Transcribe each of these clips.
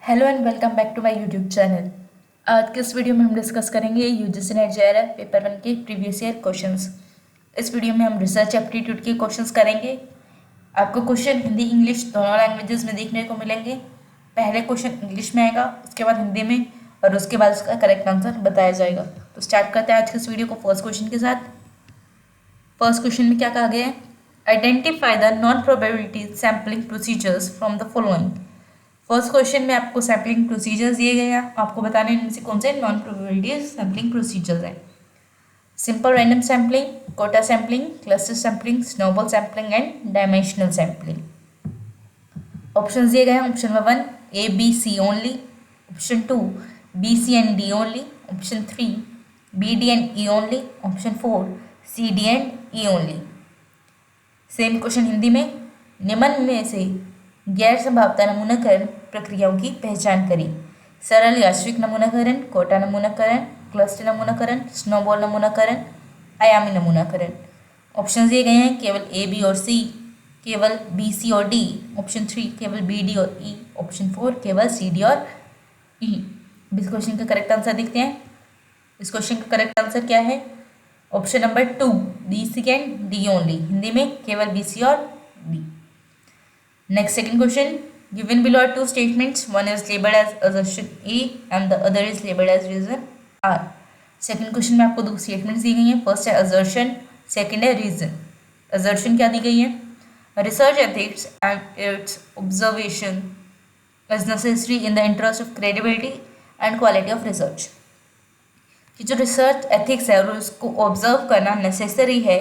Hello and welcome back to my YouTube channel. आज के इस वीडियो में हम डिस्कस करेंगे यूजीसी नेट JRF पेपर 1 के प्रीवियस ईयर क्वेश्चंस। इस वीडियो में हम रिसर्च एप्टीट्यूड के क्वेश्चंस करेंगे। आपको क्वेश्चन हिंदी इंग्लिश दोनों लैंग्वेजेस में देखने को मिलेंगे। पहले क्वेश्चन इंग्लिश में आएगा, उसके बाद हिंदी में, और उसके बाद उसका करेक्ट आंसर बताया जाएगा। तो स्टार्ट करते हैं आज के इस वीडियो को फर्स्ट क्वेश्चन के साथ। फर्स्ट क्वेश्चन में क्या कहा गया है? Identify the non probability sampling procedures from the following. First question में आपको सैम्पलिंग प्रोसीजर्स दिए गए हैं, आपको बताना है इनमें से कौन से नॉन प्रोबेबिलिटी सैम्पलिंग प्रोसीजर्स हैं। Simple random sampling, quota sampling, cluster sampling, snowball sampling and dimensional sampling. Option दिए गए हैं। Option number 1 A B C only, option 2 B C and D only, option 3 B D and E only, option 4 C D and E only. Same question Hindi में, निम्न में से गैर संभावता नमूनाकरण प्रक्रियाओं की पहचान करें। सरल यादृच्छिक नमूनाकरण, कोटा नमूनाकरण, क्लस्टर नमूनाकरण, स्नोबॉल नमूनाकरण, आयामी नमूनाकरण। ऑप्शन दिए गए हैं केवल A B और C, केवल B C और D, ऑप्शन 3 केवल B D और E, ऑप्शन 4 केवल C D और E। इस क्वेश्चन का करेक्ट आंसर देखते हैं। इस क्वेश्चन का करेक्ट आंसर क्या है? Option number 2 B C and D only, Hindi में केवल B C और D। Next, second question. Given below are two statements. One is labeled as assertion A and the other is labeled as reason R. Second question में आपको दो statements दी गई हैं. First है assertion, second है reason. Assertion क्या दी गई है? Research ethics and its observation is necessary in the interest of credibility and quality of research. कि जो रिसर्च एथिक्स है और उसको ऑब्जर्व करना नेसेसरी है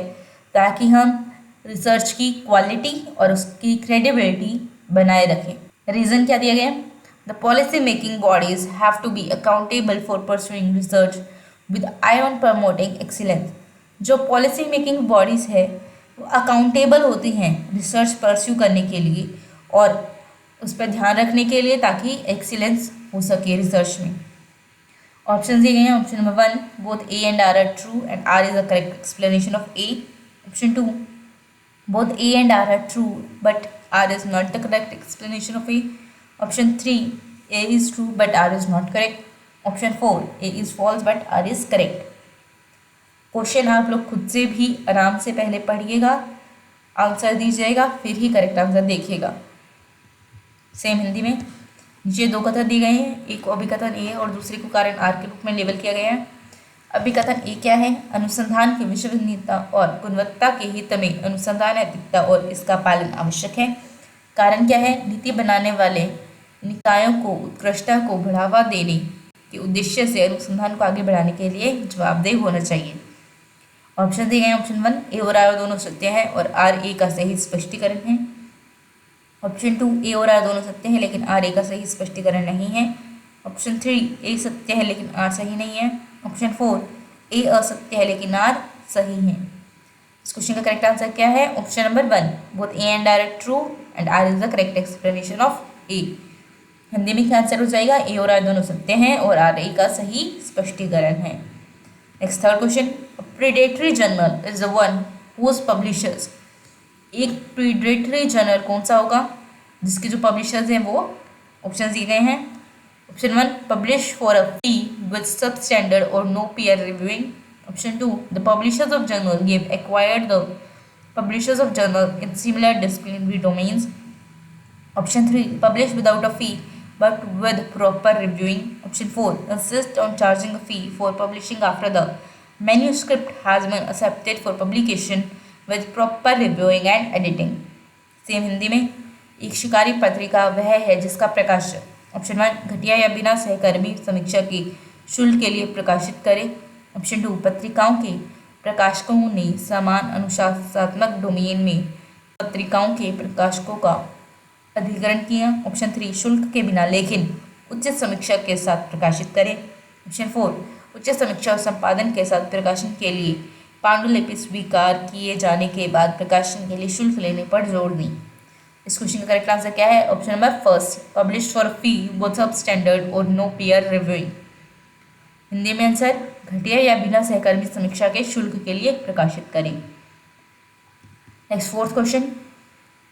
ताकि हम रिसर्च की क्वालिटी और उसकी क्रेडिबिलिटी बनाए रखें। रीज़न क्या दिया गया? The policy making bodies have to be accountable for pursuing research with eye on promoting excellence. जो पॉलिसी मेकिंग बॉडीज़ है वो अकाउंटेबल होती हैं रिसर्च परस्यू करने के लिए और उस पर ध्यान रखने के लिए ताकि एक्सीलेंस हो सके रिसर्च में। ऑप्शन दिए गए हैं। Option number 1 both A and R are true and R is the correct explanation of A. Option 2 both A and R are true but R is not the correct explanation of A. Option 3 A is true but R is not correct. Option 4 A is false but R is correct. Question आप लोग खुद से भी आराम से पहले पढ़िएगा, answer दीजिएगा, फिर ही करेक्ट आंसर देखिएगा। सेम हिंदी में नीचे दो कथन दिए गए हैं, एक को अभिकथन ए और दूसरे को कारण आर के रूप में लेबल किया गया है। अभिकथन ए क्या है? अनुसंधान की विश्वसनीयता और गुणवत्ता के हित में अनुसंधान नैतिकता और इसका पालन आवश्यक है। कारण क्या है? नीति बनाने वाले निकायों को उत्कृष्टता को बढ़ावा देने के उद्देश्य से अनुसंधान को आगे बढ़ाने के लिए जवाबदेह होना चाहिए। ऑप्शन दिए गए। ऑप्शन 1 ए और आर दोनों सत्य है और आर ए का सही स्पष्टीकरण है। ऑप्शन 2 ए और आर दोनों सत्य है लेकिन आर ए का सही स्पष्टीकरण नहीं है। ऑप्शन 3 ए सत्य है लेकिन आर सही नहीं है। ऑप्शन 4 ए असत्य है लेकिन आर सही है। इस क्वेश्चन का करेक्ट आंसर क्या है? Option number 1 both A and R are true and R is the correct explanation of A. Hindi में क्या आंसर हो जाएगा? ए और आर दोनों सत्य हैं और आर ए का सही स्पष्टीकरण है। Next third question, predatory journal is the one whose publishers. एक प्रीडेटरी जर्नल कौन सा होगा जिसके जो पब्लिशर्स हैं वो ऑप्शन दिए गए हैं। Option 1 publish for a fee with substandard or no peer reviewing. Option 2 the publishers of journal give acquired the publishers of journal in similar disciplinary domains. Option 3 publish without a fee but with proper reviewing. Option 4 insist on charging a fee for publishing after the manuscript has been accepted for publication with proper reviewing and editing. Same Hindi में, एक शिकारी पत्रिका वह है जिसका प्रकाशक option 1 घटिया या बिना सहकर्मी समीक्षा के शुल्क के लिए प्रकाशित करे। ऑप्शन 2 पत्रिकाओं के प्रकाशकों ने समान अनुशासनात्मक डोमेन में पत्रिकाओं के प्रकाशकों का अधिग्रहण किया। ऑप्शन 3 शुल्क के बिना लेकिन उचित समीक्षा के साथ प्रकाशित करें। ऑप्शन 4 उचित समीक्षा और संपादन के साथ प्रकाशन के लिए पांडुलिपि स्वीकार किए जाने के बाद प्रकाशन के लिए शुल्क लेने पर जोर दी। इस क्वेश्चन का करेक्ट आंसर क्या है? Option number first publish for fee both सब स्टैंडर्ड और नो पीयर रिव्यूइंग। हिंदी में आंसर घटिया या बिना सहकर्मी समीक्षा के शुल्क के लिए प्रकाशित करें। Next fourth question,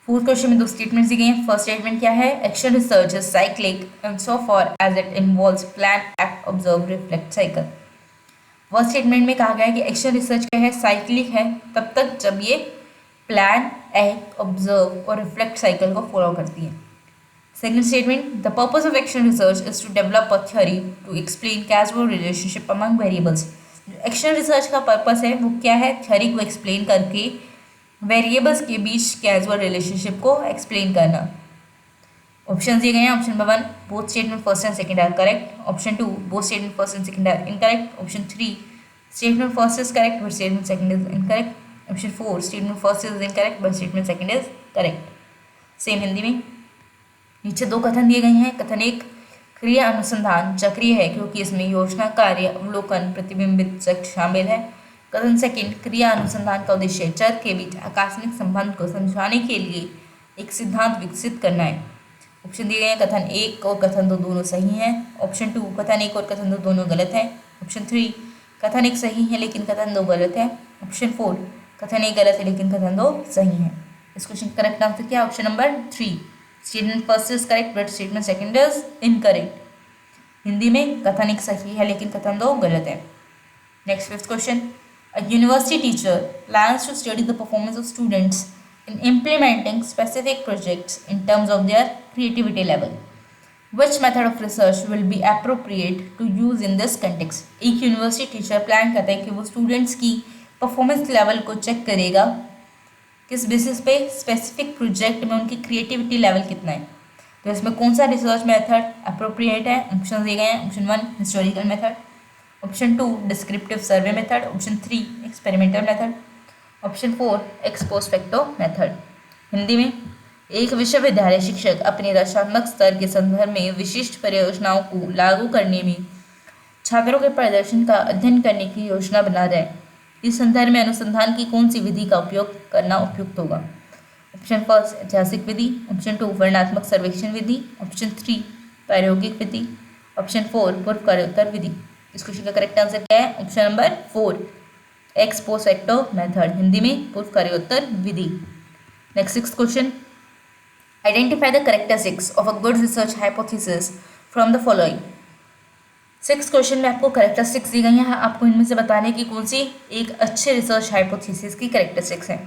fourth question में दो स्टेटमेंट्स दी गई हैं। फर्स्ट स्टेटमेंट क्या है, action research is cyclic and so far as it involves plan act observe reflect cycle. First statement में कहा गया है कि एक्शन रिसर्च क्या है, साइक्लिक है तब तक जब ये प्लान एक्ट ऑब्जर्व और रिफ्लेक्ट साइकिल को फॉलो करती है। Second statement, the purpose of action research is to develop a theory to explain causal relationship among variables. Action research का पर्पस है वो क्या है, थ्योरी को एक्सप्लेन करके वेरिएबल्स के बीच कैजुअल रिलेशनशिप को एक्सप्लेन करना। ऑप्शन दिए गए हैं। Option number 1 both statement first and second are correct. Option 2 both statement first and second are incorrect. Option 3 statement first is correct but statement second is incorrect. Option 4 statement first is incorrect but statement second is correct. Same Hindi में नीचे दो कथन दिए गए हैं। कथन 1, क्रिया अनुसंधान चक्रीय है क्योंकि इसमें योजना, कार्य, अवलोकन, प्रतिबिंबित शामिल है। कथन सेकंड, क्रिया अनुसंधान का उद्देश्य चर के बीच आकस्मिक संबंध को समझाने के लिए एक सिद्धांत विकसित करना है। ऑप्शन दिए गए हैं। कथन 1 और कथन 2 दोनों सही हैं। ऑप्शन 2 कथन 1 और कथन 2 दोनों गलत है। ऑप्शन 3 कथन 1 सही है लेकिन कथन 2 गलत है। ऑप्शन 4 कथन 1 गलत है लेकिन कथन 2 सही है। इस क्वेश्चन का करेक्ट आंसर क्या है, option number 3 statement first is correct but statement second is incorrect. Hindi में कथन 1 सही है लेकिन कथन 2 गलत है। Next fifth question, a university teacher plans to study the performance of students in implementing specific projects in terms of their creativity level. Which method of research will be appropriate to use in this context? एक university teacher plan करता है कि वो students की performance level को check करेगा किस basis पे, स्पेसिफिक प्रोजेक्ट में उनकी क्रिएटिविटी लेवल कितना है। तो इसमें कौन सा रिसर्च मेथड अप्रोप्रिएट है? ऑप्शन दिए गए हैं। Option 1 historical method, option 2 descriptive survey method, option 3 experimental method, option 4 ex post facto method. Hindi में एक विश्वविद्यालय शिक्षक अपने रचनात्मक स्तर के संदर्भ में विशिष्ट परियोजनाओं को लागू करने में छात्रों के प्रदर्शन का अध्ययन करने की योजना बना रहे हैं। इस संदर्भ में अनुसंधान की कौन सी विधि का उपयोग करना उपयुक्त होगा? ऑप्शन फर्स्ट ऐतिहासिक विधि, ऑप्शन 2 वर्णनात्मक सर्वेक्षण विधि, ऑप्शन 3 प्रायोगिक विधि, ऑप्शन 4 पूर्व कार्योत्तर विधि। इस क्वेश्चन का करेक्ट आंसर क्या है? Option number 4 ex post facto method, Hindi में पूर्व कार्योत्तर विधि। Next sixth question, identify the characteristics of a good research hypothesis from the following. Six question में आपको कैरेक्टरिस्टिक्स दी गई हैं। आपको इनमें से बताने की कौन सी एक अच्छे रिसर्च हाइपोथेसिस की कैरेक्टरिस्टिक्स हैं।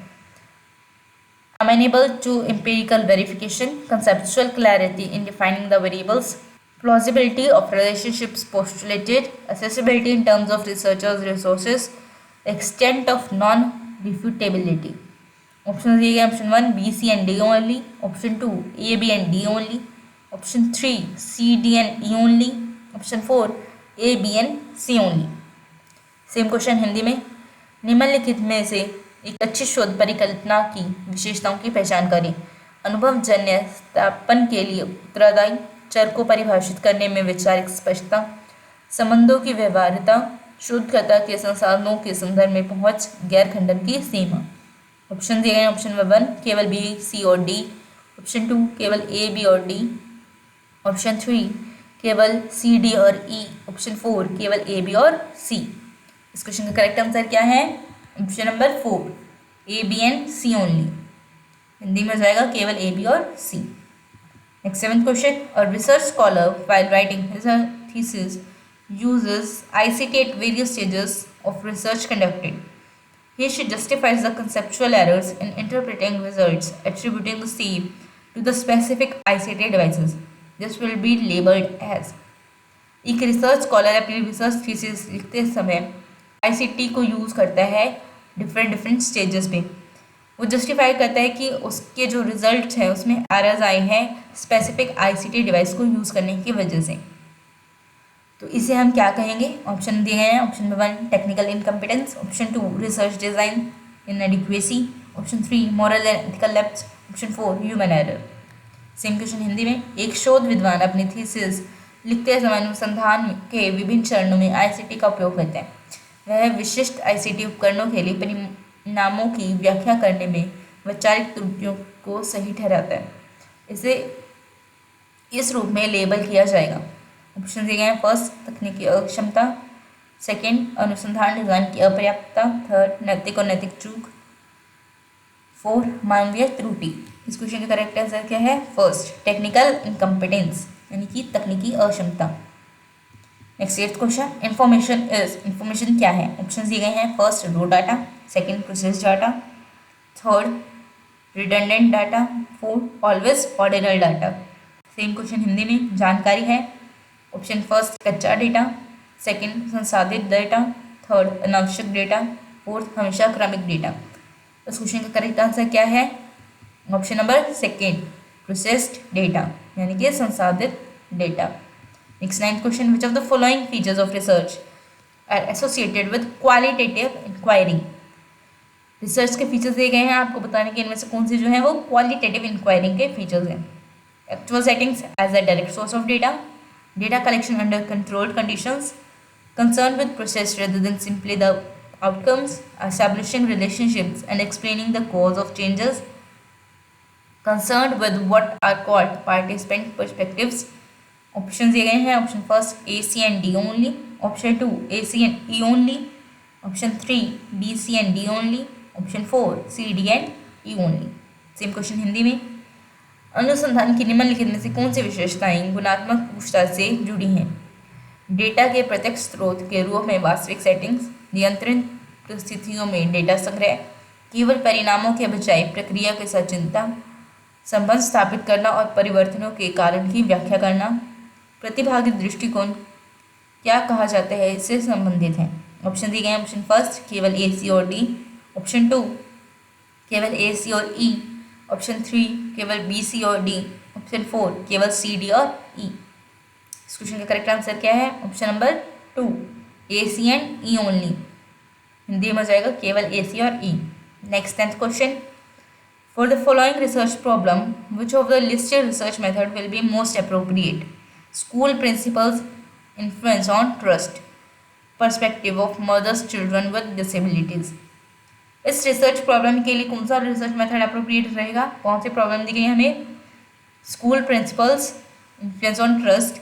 Amenable to empirical verification, conceptual clarity in defining the variables, plausibility of relationships postulated, accessibility in terms of researchers' resources, extent of non-refutability. Options दिए गए option 1 B, C and D only, option 2 A, B and D only, option 3 C, D and E only, option 4 A, B and C only. Same question Hindi में, निम्नलिखित में से एक अच्छी शोध परिकल्पना की विशेषताओं की पहचान करें। अनुभवजन्य स्थापन के लिए उत्तरदायी, चर को परिभाषित करने में वैचारिक स्पष्टता, संबंधों की व्यवहार्यता, शोधकर्ता के संसाधनों के संदर्भ में पहुंच, गैर खंडन की सीमा। ऑप्शन दिए गए ऑप्शन नंबर 1 केवल बी, सी और डी, ऑप्शन 2 केवल ए, बी और डी, ऑप्शन 3 केवल सी, डी और ई, ऑप्शन 4 केवल ए, बी और सी। इस क्वेश्चन का करेक्ट आंसर क्या है? Option number 4 A, B and C only. Hindi में हो जाएगा केवल ए, बी और C. Next seventh question, a research scholar while writing his thesis uses ICT at various stages of research conducted. He should justify the conceptual errors in interpreting results, attributing the same to the specific ICT devices. This will be labeled as. एक research scholar अपनी research thesis लिखते समय ICT को use करता है different stages पे। वो justify करता है कि उसके जो रिजल्ट है उसमें एरर्स आए हैं स्पेसिफिक ICT डिवाइस को यूज़ करने की वजह से। तो इसे हम क्या कहेंगे? ऑप्शन दिए गए हैं। Option number 1 technical incompetence, option 2 research design inadequacy, option 3 moral and ethical lapse, option 4 human error. Same question Hindi में, एक शोध विद्वान अपनी थीसिस लिखते समय अनुसंधान के विभिन्न चरणों में ICT का उपयोग करते हैं। वह विशिष्ट ICT उपकरणों के लिए परिणामों की व्याख्या करने में वैचारिक त्रुटियों को सही ठहराता है। इसे इस रूप में लेबल किया जाएगा। ऑप्शन दिए गए हैं। फर्स्ट तकनीकी अक्षमता, सेकंड अनुसंधान डिजाइन की अपर्याप्तता, थर्ड नैतिक और नैतिक चूक, 4 मानवीय त्रुटि। इस क्वेश्चन का करेक्ट आंसर क्या है? फर्स्ट, टेक्निकल इनकम्पिटेंस यानी कि तकनीकी अक्षमता। नेक्स्ट 8th क्वेश्चन, इंफॉर्मेशन क्या है? ऑप्शन दिए गए हैं, first raw data, second process data, third redundant data, fourth always ordinal data. Same question Hindi में, जानकारी है। ऑप्शन फर्स्ट कच्चा डेटा, सेकंड संसाधित डेटा, थर्ड अनावश्यक डेटा, फोर्थ हमेशा क्रमिक डेटा। इस क्वेश्चन का करेक्ट आंसर क्या है? Option number second, processed data यानी कि संसाधित data. Next 9th question, which of the following features of research are associated with qualitative inquiry. Research के फीचर्स दिए गए हैं, आपको बताने के इनमें से कौन से जो है वो क्वालिटेटिव इंक्वायरिंग के फीचर्स हैं। Actual settings as a direct source of data, data collection under controlled conditions, concern with process rather than simply the outcomes, establishing relationships and explaining the cause of changes, concerned with what are called participant perspectives। Option दिए गए हैं, option first A C and D only, option 2 A C and E only, option 3 B C and D only, option 4 C D and E only. Same question Hindi में, अनुसंधान की निम्नलिखित में से कौन सी विशेषताएं गुणात्मक पूछताछ से जुड़ी हैं? डेटा के प्रत्यक्ष स्रोत के रूप में वास्तविक सेटिंग्स, नियंत्रित परिस्थितियों में डेटा संग्रह, केवल परिणामों के बजाय प्रक्रिया के साथ चिंता, संबंध स्थापित करना और परिवर्तनों के कारण की व्याख्या करना, प्रतिभागी दृष्टिकोण क्या कहा जाता है इससे संबंधित है। ऑप्शन दिए गए हैं, ऑप्शन फर्स्ट केवल ए सी और डी, ऑप्शन 2 केवल ए सी और ई, ऑप्शन 3 केवल बी सी और डी, ऑप्शन 4 केवल सी डी और ई। इस क्वेश्चन का करेक्ट आंसर क्या है? Option number 2 A C and E only, Hindi में हो जाएगा केवल ए सी और E. Next 10th question, for the following research problem which of the listed research method will be most appropriate? School principals, influence on trust, perspective of mothers children with disabilities. इस research problem के लिए कौन सा research method appropriate रहेगा? कौन सी problem दी गई है हमें? School principals, influence on trust,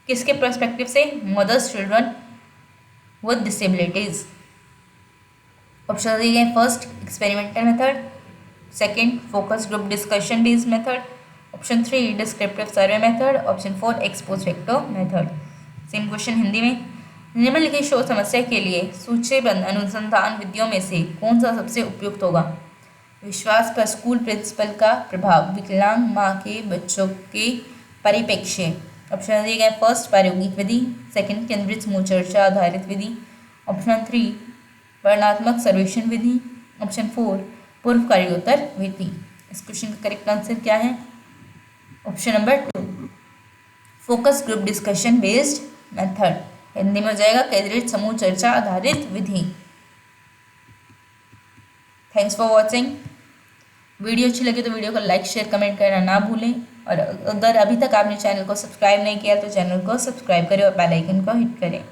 किसके पर्सपेक्टिव से? Mothers children with disabilities. Option दिए गए, first experimental method, second focus group discussion based method, option 3 descriptive survey method, option 4 expose factor method. Same question Hindi में, निम्नलिखित शोध समस्या के लिए सूचीबद्ध अनुसंधान विधियों में से कौन सा सबसे उपयुक्त होगा? विश्वास पर स्कूल प्रिंसिपल का प्रभाव, विकलांग माँ के बच्चों के परिप्रेक्ष्य। ऑप्शन दिए गए, फर्स्ट प्रायोगिक विधि, सेकंड केंद्रित समूह चर्चा आधारित विधि, ऑप्शन 3 वर्णनात्मक सर्वेक्षण विधि, ऑप्शन 4 पूर्व कार्योत्तर विधि। इस क्वेश्चन का करेक्ट आंसर क्या है? Option number 2 focus group discussion based method, Hindi में हो जाएगा केंद्रित समूह चर्चा आधारित विधि। Thanks for watching. वीडियो अच्छी लगी तो वीडियो को लाइक शेयर कमेंट करना ना भूलें, और अगर अभी तक आपने चैनल को सब्सक्राइब नहीं किया तो चैनल को सब्सक्राइब करें और बेल आइकन को हिट करें।